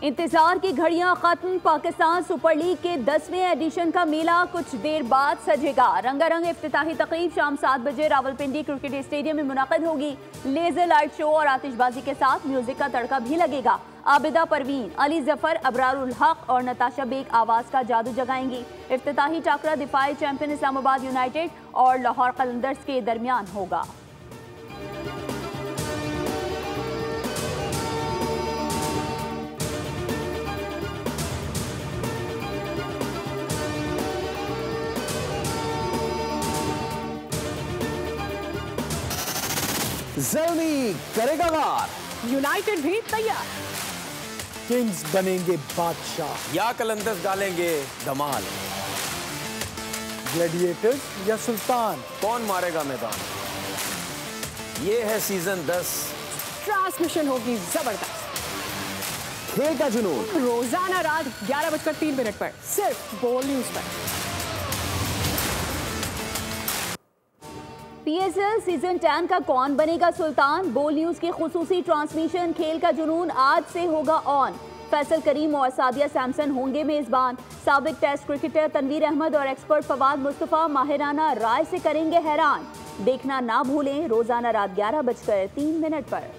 इंतजार की घड़ियां खत्म। पाकिस्तान सुपर लीग के 10वें एडिशन का मेला कुछ देर बाद सजेगा। रंगारंग इफ्तिताही तकरीब शाम 7 बजे रावलपिंडी क्रिकेट स्टेडियम में मुनाकिद होगी। लेजर लाइट शो और आतिशबाजी के साथ म्यूजिक का तड़का भी लगेगा। आबिदा परवीन, अली जफर, अबरारुल हक और नताशा बेग आवाज का जादू जगाएंगी। इफ्तिताही टाकरा दिफाई चैंपियन इस्लामाबाद यूनाइटेड और लाहौर कलंदर्स के दरमियान होगा। ज़ल्मी करेगा वार, यूनाइटेड भी तैयार। किंग्स बनेंगे बादशाह या कलंदर्स डालेंगे धमाल। ग्लैडिएटर्स या सुल्तान, कौन मारेगा मैदान। ये है सीजन 10। ट्रांसमिशन होगी जबरदस्त। खेल का जुनून रोजाना रात 11:03 पर सिर्फ बोल न्यूज पर। PSL सीजन 10 का कौन बनेगा सुल्तान। बोल न्यूज की खुसूसी ट्रांसमिशन खेल का जुनून आज से होगा ऑन। फैसल करीम और सादिया सैमसन होंगे मेजबान। साबिक टेस्ट क्रिकेटर तनवीर अहमद और एक्सपर्ट फवाद मुस्तफा माहिराना राय से करेंगे हैरान। देखना ना भूलें रोजाना रात 11:03 पर।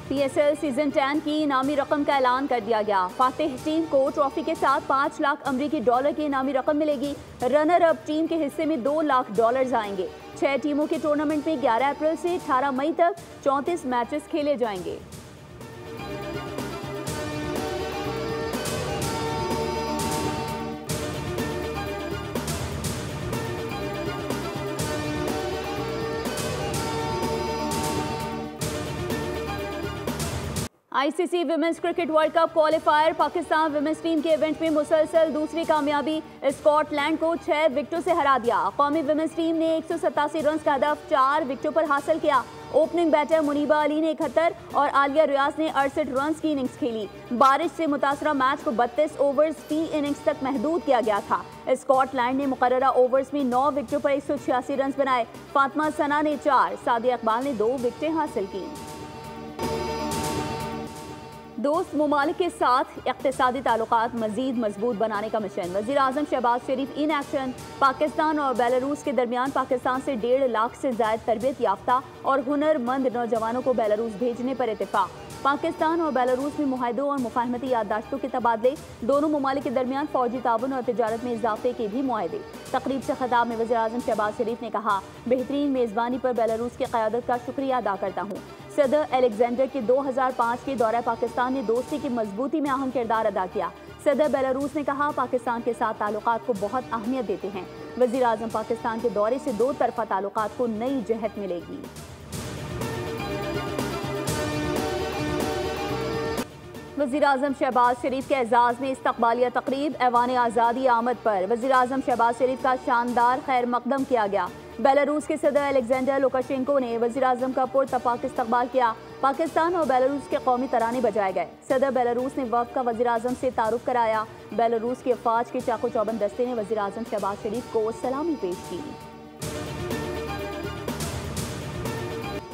PSL सीजन 10 की इनामी रकम का ऐलान कर दिया गया। फातिह टीम को ट्रॉफी के साथ 5 लाख अमरीकी डॉलर की इनामी रकम मिलेगी। रनर अप टीम के हिस्से में 2 लाख डॉलर आएंगे। 6 टीमों के टूर्नामेंट में 11 अप्रैल से 18 मई तक 34 मैचेस खेले जाएंगे। ICC women's cricket world cup qualifier Pakistan women's team के इवेंट में मुसलसल दूसरी कामयाबी। स्कॉटलैंड को 6 विकेटों से हरा दिया। कौमी विमेंस टीम ने 187 रन का हदफ 4 विकेटों पर हासिल किया। ओपनिंग बैटर मुनीबा अली ने 71 और आलिया रियाज ने 68 रन की इनिंग्स खेली। बारिश से मुतासरा मैच को 32 ओवर्स फी इनिंग्स तक महदूद किया गया था। स्कॉटलैंड ने मुकर्ररा ओवर्स में 9 विकेटों पर 186 रन बनाए। फातिमा सना ने 4, सादिया इकबाल ने 2 विकेटें हासिल की। दोस्त ममालिक के साथ इक़्तिसादी ताल्लुकात मज़ीद मजबूत बनाने का मिशन। वज़ीर आज़म शहबाज शरीफ इन एक्शन। पाकिस्तान और बेलारूस के दरमियान पाकिस्तान से 1.5 लाख से ज़ायद तरबियत याफ्ता और हुनरमंद नौजवानों को बेलारूस भेजने पर इत्तेफाक। पाकिस्तान और बेलारूस में मुआहदों और मुफाहमती याददाश्तों के तबादले। दोनों ममालिक के दरमियान फौजी ताउन और तिजारत में इजाफे के भी मुआहदे। तकरीब से खिताब में वज़ीर आज़म शहबाज शरीफ ने कहा, बेहतरीन मेज़बानी पर बेलारूस की क़यादत का शुक्रिया अदा करता हूँ। सदर अलेक्जेंडर के 2005 के दौरे पाकिस्तान ने दोस्ती की मजबूती में अहम किरदार अदा किया। सदर बेलारूस ने कहा, पाकिस्तान के साथ ताल्लुकात को बहुत अहमियत देते हैं। वज़ीर आज़म पाकिस्तान के दौरे से 2 तरफ़ा ताल्लुकात को नई जहत मिलेगी। वज़ीर आज़म शहबाज शरीफ के एजाज़ में इस्तक़बालिया तकरीब ऐवान आज़ादी आमद पर वज़ीर आज़म शहबाज शरीफ का शानदार खैर मकदम किया गया। बेलारूस के सदर अलेक्जेंडर लुकाशेंको ने वज़ीर आज़म का पुरतपाक इस्तक़बाल किया। पाकिस्तान और बेलारूस के कौमी तराने बजाए गए। सदर बेलारूस ने वफ़द का वज़ीर आज़म से तारुफ कराया। बेलारूस के फ़ौज के चाको चौबंद दस्ते ने वज़ीर आज़म शहबाज शरीफ को सलामी पेश की।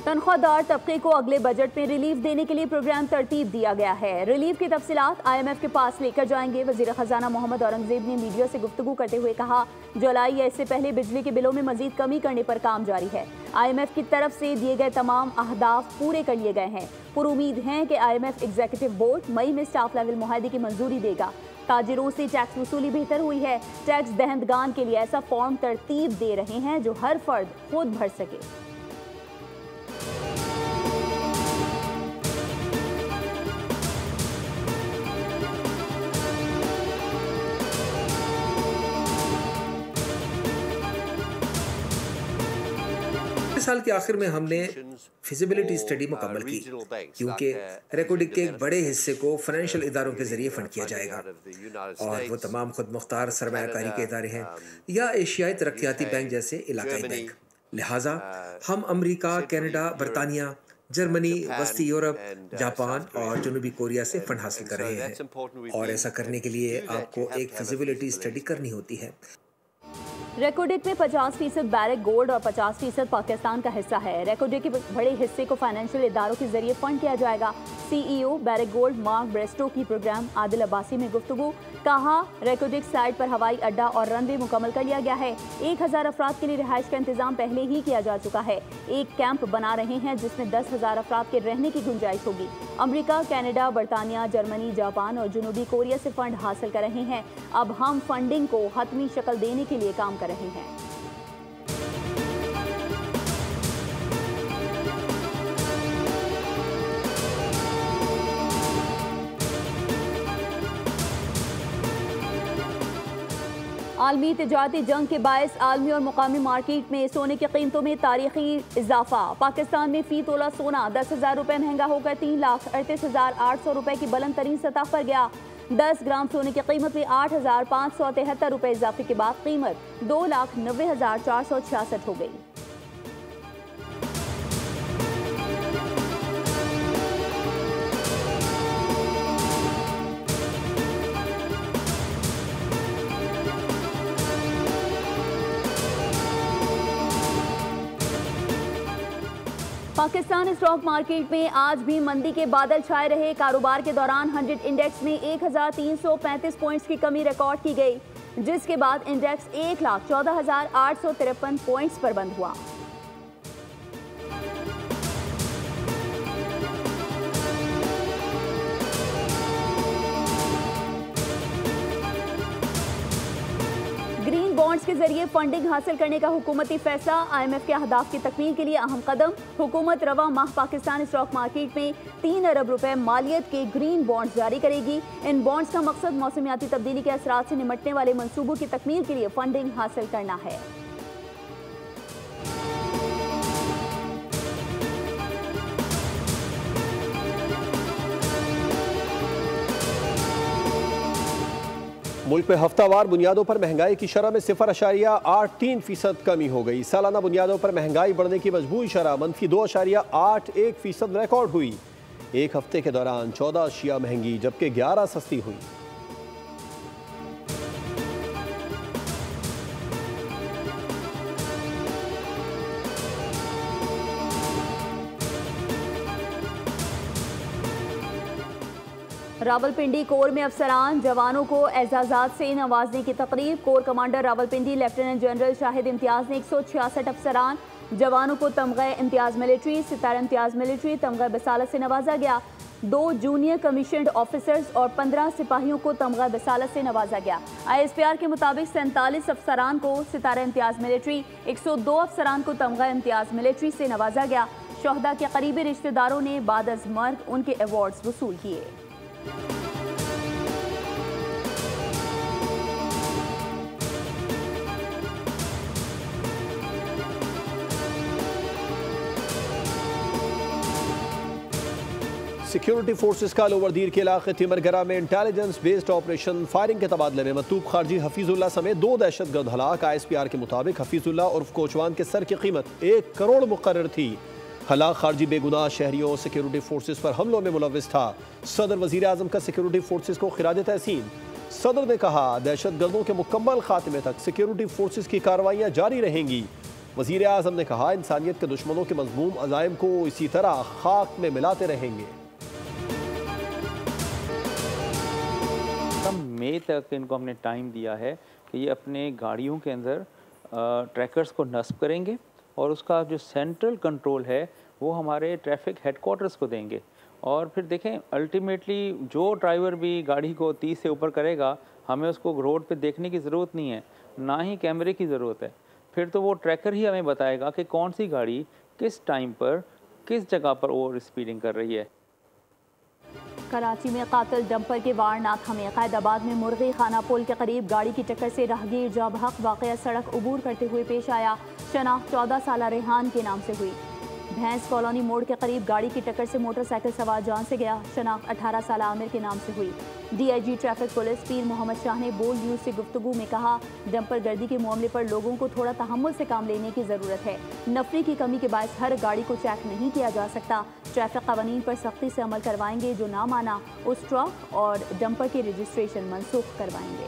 तनख्वाहदार तबके को अगले बजट में रिलीफ देने के लिए प्रोग्राम तरतीब दिया गया है। रिलीफ की तफसीलात IMF के पास लेकर जाएंगे। वज़ीर ख़जाना मोहम्मद औरंगज़ेब ने मीडिया से गुफ्तगू करते हुए कहा, जुलाई या इससे पहले बिजली के बिलों में मजीद कमी करने पर काम जारी है। IMF की तरफ से दिए गए तमाम अहदाफ पूरे कर लिए गए हैं। पुरुमीद हैं कि IMF एग्जीक्यूटिव बोर्ड मई में स्टाफ लेवल मुआहदे की मंजूरी देगा। ताजिरों से टैक्स वसूली बेहतर हुई है। टैक्स दहंदगान के लिए ऐसा फॉर्म तरतीब दे रहे हैं जो हर फर्द खुद भर सके। साल के आखिर में हमने फिजिबिलिटी स्टडी मुकम्मल की, क्योंकि रिकॉर्डिंग के एक बड़े हिस्से को फाइनेंशियल इदारों के जरिए फंड किया जाएगा और वो तमाम खुद मुख्तार सरमायाकारी के इदारे हैं या एशियाई तरक्याती बैंक जैसे इलाकाई बैंक। लिहाजा हम अमरीका, कनाडा, बरतानिया, जर्मनी, वस्ती यूरोप, जापान और जनूबी कोरिया से फंड हासिल कर रहे हैं और ऐसा करने के लिए आपको एक फिजिबिलिटी स्टडी करनी होती है। रेकोडिक में 50% बैरक गोल्ड और 50% पाकिस्तान का हिस्सा है। रेकोडिक के बड़े हिस्से को फाइनेंशियल इदारों के जरिए फंड किया जाएगा। CEO barrack gold mark Bairstow की प्रोग्राम आदिल अब्बासी में गुफ्तगू। कहा, रेकोडिक साइट पर हवाई अड्डा और रनवे मुकम्मल कर लिया गया है। 1000 अफराद के लिए रिहाइश का इंतजाम पहले ही किया जा चुका है। एक कैंप बना रहे हैं जिसमें 10,000 अफराद के रहने की गुंजाइश होगी। अमेरिका, कनाडा, बरतानिया, जर्मनी, जापान और जनूबी कोरिया से फंड हासिल कर रहे हैं। अब हम फंडिंग को हतमी शक्ल देने के लिए काम कर रहे हैं। आलमी तिजारती जंग के बायस आलमी और मुकामी मार्केट में सोने की कीमतों में तारीखी इजाफा। पाकिस्तान में फी तोला सोना 10,000 रुपये महंगा होकर 3,38,800 रुपये की बुलंद तरीन सतह पर गया। 10 ग्राम सोने की कीमत में 8,573 रुपये इजाफे के बाद कीमत 2,90,466 हो गई। पाकिस्तान स्टॉक मार्केट में आज भी मंदी के बादल छाए रहे। कारोबार के दौरान 100 इंडेक्स में 1,335 पॉइंट्स की कमी रिकॉर्ड की गई, जिसके बाद इंडेक्स 1,14,853 पॉइंट्स पर बंद हुआ। ग्रीन बॉन्ड्स के जरिए फंडिंग हासिल करने का हुकूमती फैसला। IMF के अहदाफ की तकमील के लिए अहम कदम। हुकूमत रवा माह पाकिस्तान स्टॉक मार्केट में 3 अरब रुपए मालियत के ग्रीन बॉन्ड्स जारी करेगी। इन बॉन्ड्स का मकसद मौसमियाती तब्दीली के असरात से निपटने वाले मंसूबों की तकमील के लिए फंडिंग हासिल करना है। मुल्क में हफ्तावार बुनियादों पर महंगाई की शरह में 0.83% कमी हो गई। सालाना बुनियादों पर महंगाई बढ़ने की मजबूरी शरह -2.81% रिकॉर्ड हुई। एक हफ्ते के दौरान 14 अशिया महंगी जबकि 11 सस्ती हुई। रावलपिंडी कोर में अफसरान जवानों को एजाजात से नवाजने की तकरीब। Core commander Rawalpindi lieutenant general Shahid Imtiaz ने 166 अफसरान जवानों को तमग़े इम्तियाज मिलिट्री, सितारा इम्तियाज मिलिट्री, तमग़े बसालत से नवाजा गया। 2 जूनियर कमीशन्ड ऑफिसर्स और 15 सिपाहियों को तमग़ा बसालत से नवाजा गया। ISPR के मुताबिक 47 अफसरान को सितारा इम्तियाज मिलिट्री, 102 अफसरान को तमग़ा इम्तियाज मिलिट्री से नवाजा गया। शोहदा के करीबी रिश्तेदारों ने बाद अज़ मर्ग उनके अवार्ड्स वसूल किए। सिक्योरिटी फोर्सेस का लोवरदीर के इलाके तिमरगरा में इंटेलिजेंस बेस्ड ऑपरेशन फायरिंग के तबादले में मतूब खारजी हफीजुल्ला समेत 2 दहशतगर्द हलाक। ISPR के मुताबिक हफीजुल्ला उर्फ कोचवान के सर की कीमत 1 करोड़ मुकर्रर थी। हलाक खारजी बेगुनाह शहरियों सिक्योरिटी फोर्सेस पर हमलों में मुलव्विस था। सदर वजीर आजम का सिक्योरिटी फोर्सेस को खिराज तहसीन। सदर ने कहा, दहशतगर्दों के मुकम्मल खात्मे तक सिक्योरिटी फोर्सेस की कार्रवाइयाँ जारी रहेंगी। वजीर आजम ने कहा, इंसानियत के दुश्मनों के मज़मूम अज़ाइम को इसी तरह खाक में मिलाते रहेंगे। मई तक इनको हमने टाइम दिया है कि ये अपने गाड़ियों के अंदर ट्रैकर्स को नस्ब करेंगे और उसका जो सेंट्रल कंट्रोल है वो हमारे ट्रैफिक हेडक्वार्टर्स को देंगे। और फिर देखें, अल्टीमेटली जो ड्राइवर भी गाड़ी को 30 से ऊपर करेगा, हमें उसको रोड पे देखने की ज़रूरत नहीं है, ना ही कैमरे की ज़रूरत है। फिर तो वो ट्रैकर ही हमें बताएगा कि कौन सी गाड़ी किस टाइम पर किस जगह पर ओवर स्पीडिंग कर रही है। कराची में कातिल डंपर के वारनात हमें। कैदाबाद में मुर्गी खाना पुल के करीब गाड़ी की टक्कर से राहगीर जाबहक। वाक़या सड़क अबूर करते हुए पेश आया। शनाख्त 14 साला रेहान के नाम से हुई। भैंस कॉलोनी मोड़ के करीब गाड़ी की टक्कर से मोटरसाइकिल सवार जान से गया। शनाख्त 18 साल आमिर के नाम से हुई। DIG ट्रैफिक पुलिस पीर मोहम्मद शाह ने बोल न्यूज़ से गुफ्तगू में कहा, डंपर गर्दी के मामले पर लोगों को थोड़ा तहम्मुल से काम लेने की ज़रूरत है। नफरी की कमी के बायस हर गाड़ी को चेक नहीं किया जा सकता। ट्रैफिक कवानीन पर सख्ती से अमल करवाएंगे। जो ना माना उस ट्रक और डंपर की रजिस्ट्रेशन मनसूख करवाएंगे।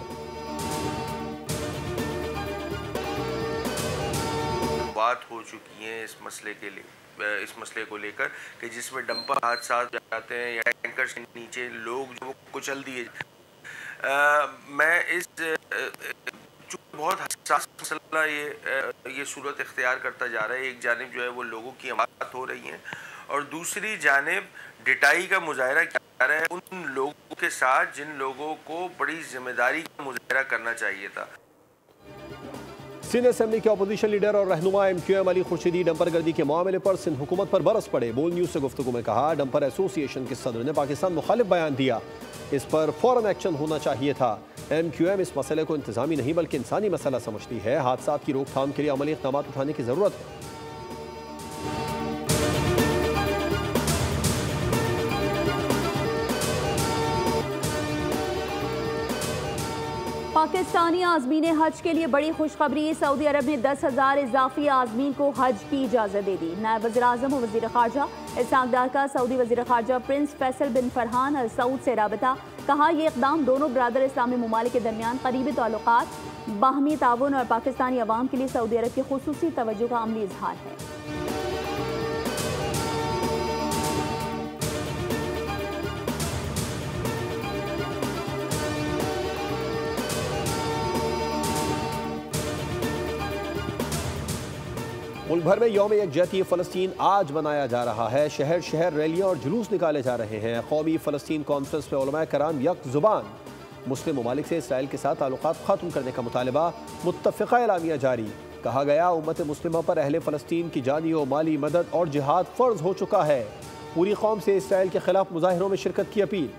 बात हो चुकी है इस मसले को लेकर कि जिसमें डंपर हादसा जाते हैं या टैंकर से नीचे लोग जो कुचल दिए। मैं इस बहुत हसास मसला ये सूरत इख्तियार करता जा रहा है। एक जानिब जो है वो लोगों की हमायत हो रही है और दूसरी जानिब डिटाई का मुजाहरा किया जा रहा है उन लोगों के साथ जिन लोगों को बड़ी जिम्मेदारी का मुजाहरा करना चाहिए था। सिंध असेंबली के अपोजिशन लीडर और रहनुमा MQM अली खुर्शीदी डंपर गर्दी के मामले पर सिंध हुकूमत पर बरस पड़े। बोल न्यूज़ से गुफ्तगू में कहा, डंपर एसोसिएशन के सदर ने पाकिस्तान मुखालिफ बयान दिया, इस पर फौरन एक्शन होना चाहिए था। MQM इस मसले को इंतजामी नहीं बल्कि इंसानी मसला समझती है। हादसा की रोकथाम के लिए अमली इक़दाम उठाने की ज़रूरत है। पाकिस्तानी आज़मीन हज के लिए बड़ी खुशखबरी। सऊदी अरब ने 10,000 इजाफी आज़मीन को हज की इजाज़त दे दी। नायब वज़ीर-ए-आज़म और वज़ीर ख़ारजा इसहाक़ डार का सऊदी वज़ीर ख़ारजा प्रिंस फैसल बिन फरहान अल सऊद से राबता। कहा, यह इक़दाम दोनों बरादर इस्लामी ममालिक के दरमियान करीबी ताल्लुकात, बाहमी ताउन और पाकिस्तानी अवाम के लिए सऊदी अरब की खुसूसी तवज्जो का अमली इजहार है। मुल्क भर में यौम यकजहती फ़लस्तीन आज मनाया जा रहा है। शहर शहर रैलियाँ और जुलूस निकाले जा रहे हैं। कौमी फ़लस्तीन कॉन्फ्रेंस में उलमा कराम यक ज़ुबान। मुस्लिम ममालिक से इसराइल के साथ ताल्लुकात ख़त्म करने का मुतालबा, मुत्तफ़िक़ा एलामिया जारी। कहा गया, उम्मत मुस्लिमा पर अहले फ़लस्तीन की जानी और माली मदद और जिहाद फ़र्ज हो चुका है। पूरी कौम से इसराइल के खिलाफ मुजाहिरों में शिरकत की अपील।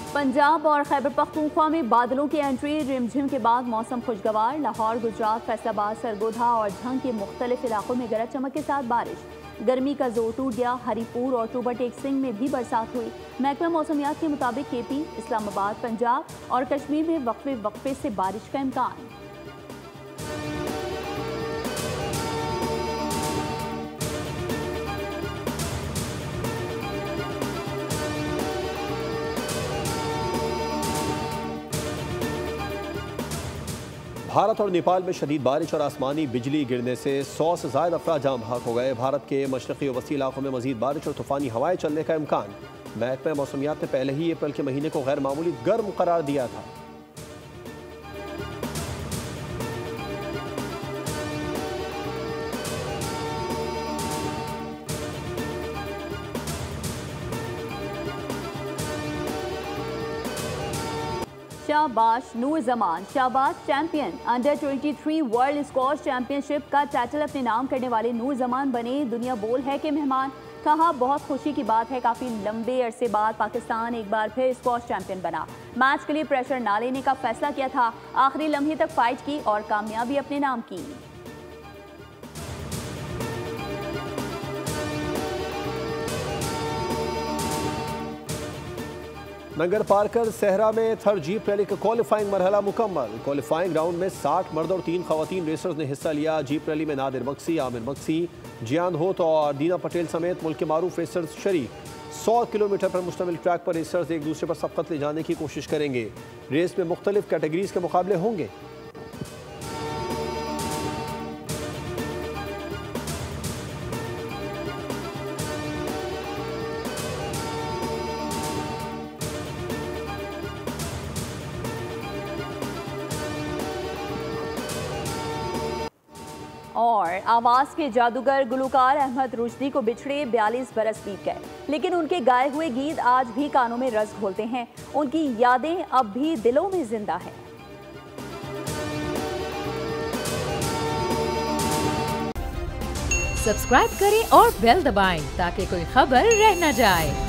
पंजाब और खैबर पख्तूनख्वा में बादलों की एंट्री। रिमझिम के बाद मौसम खुशगवार। लाहौर, गुजरात, फैसलाबाद, सरगोधा और झंग के मुख्तलिफ इलाकों में गरज चमक के साथ बारिश। गर्मी का जोर टूट गया। हरीपुर और टूबर टेक सिंह में भी बरसात हुई। महकमा मौसमियात के मुताबिक KP, इस्लामाबाद, पंजाब और कश्मीर में वक्फे से बारिश का इम्कान। भारत और नेपाल में शदीद बारिश और आसमानी बिजली गिरने से 100 से ज़ायद अफराद जाम बहक हो गए। भारत के मशरक़ी और वसी इलाकों में मज़ीद बारिश और तूफ़ानी हवाएं चलने का इम्कान। महकमा मौसमियात ने पहले ही अप्रैल के महीने को गैर मामूली गर्म करार दिया था। शाबाश नूर जमान, शाबाश champion. Under 23 world squash championship का टाइटल अपने नाम करने वाले नूर जमान बने दुनिया बोल है के मेहमान। कहा, बहुत खुशी की बात है, काफ़ी लंबे अरसे बाद पाकिस्तान एक बार फिर स्क्वॉश चैंपियन बना। मैच के लिए प्रेशर ना लेने का फैसला किया था, आखिरी लम्हे तक फाइट की और कामयाबी अपने नाम की। नंगर पारकर सहरा में थर्ड जीप रैली का क्वालिफाइंग मरहला मुकम्मल। क्वालिफाइंग राउंड में 60 मर्द और 3 खवातीन रेसर्स ने हिस्सा लिया। जीप रैली में नादिर मक्सी, आमिर मक्सी, जियान होत और दीना पटेल समेत मुल्क के मारूफ रेसर्स शरीक। 100 किलोमीटर पर मुश्तमिल ट्रैक पर रेसर्स एक दूसरे पर सबकत ले जाने की कोशिश करेंगे। रेस में मुख्तलिफ कैटेगरीज के मुकाबले होंगे। और आवाज़ के जादूगर गुलकार अहमद रुश्दी को बिछड़े 42 बरस बीत गए, लेकिन उनके गाए हुए गीत आज भी कानों में रस घोलते हैं। उनकी यादें अब भी दिलों में जिंदा हैं। सब्सक्राइब करें और बेल दबाएं ताकि कोई खबर रह न जाए।